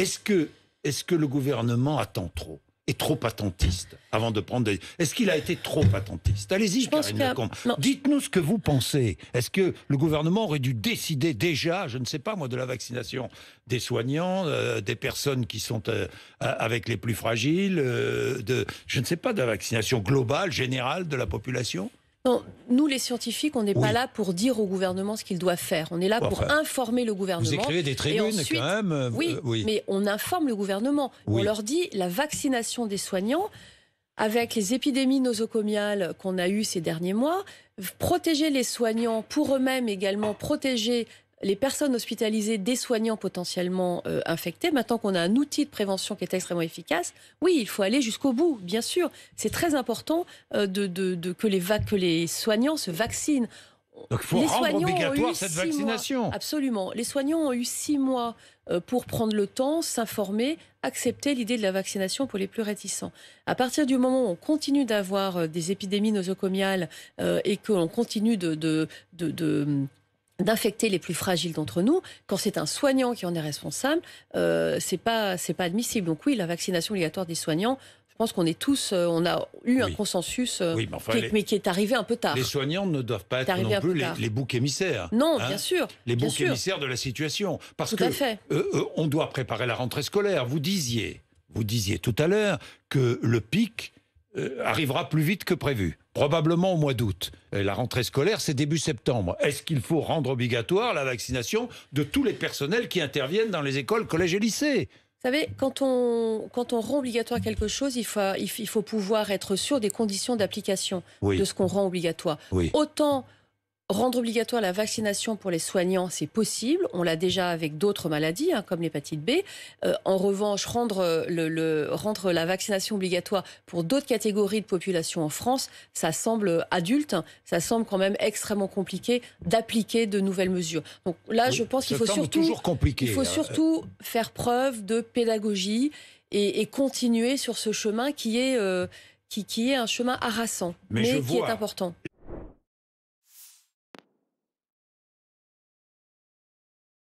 Est-ce que le gouvernement attend trop? Est trop attentiste avant de prendre des... Est-ce qu'il a été trop attentiste? Allez-y, Karine Lecomte. Dites-nous ce que vous pensez. Est-ce que le gouvernement aurait dû décider déjà, je ne sais pas moi, de la vaccination des soignants, des personnes qui sont avec les plus fragiles, je ne sais pas, de la vaccination globale, générale de la population? Non, nous les scientifiques, on n'est pas là pour dire au gouvernement ce qu'il doit faire. On est là pour informer le gouvernement. Vous écrivez des tribunes ensuite, quand même. Oui, mais on informe le gouvernement. Oui. On leur dit la vaccination des soignants, avec les épidémies nosocomiales qu'on a eues ces derniers mois, protéger les soignants pour eux-mêmes également, protéger les personnes hospitalisées des soignants potentiellement infectés. Maintenant qu'on a un outil de prévention qui est extrêmement efficace, oui, il faut aller jusqu'au bout, bien sûr. C'est très important que les soignants se vaccinent. Donc il faut rendre obligatoire cette vaccination. Absolument. Les soignants ont eu 6 mois pour prendre le temps, s'informer, accepter l'idée de la vaccination pour les plus réticents. À partir du moment où on continue d'avoir des épidémies nosocomiales et qu'on continue d'infecter les plus fragiles d'entre nous, quand c'est un soignant qui en est responsable, c'est pas admissible. Donc oui, la vaccination obligatoire des soignants, je pense qu'on est tous, on a eu un consensus, mais qui est arrivé un peu tard. Les soignants ne doivent pas être non plus les boucs émissaires. Non, bien sûr. Les boucs émissaires de la situation. Parce tout à fait. On doit préparer la rentrée scolaire. Vous disiez tout à l'heure que le pic arrivera plus vite que prévu. Probablement au mois d'août. La rentrée scolaire, c'est début septembre. Est-ce qu'il faut rendre obligatoire la vaccination de tous les personnels qui interviennent dans les écoles, collèges et lycées? Vous savez, quand on rend obligatoire quelque chose, il faut pouvoir être sûr des conditions d'application de ce qu'on rend obligatoire. Oui. Autant rendre obligatoire la vaccination pour les soignants, c'est possible. On l'a déjà avec d'autres maladies, comme l'hépatite B. En revanche, rendre la vaccination obligatoire pour d'autres catégories de population en France, ça semble adulte. Ça semble quand même extrêmement compliqué d'appliquer de nouvelles mesures. Donc là, je pense qu'il faut surtout faire preuve de pédagogie et continuer sur ce chemin qui est un chemin harassant, mais qui est important.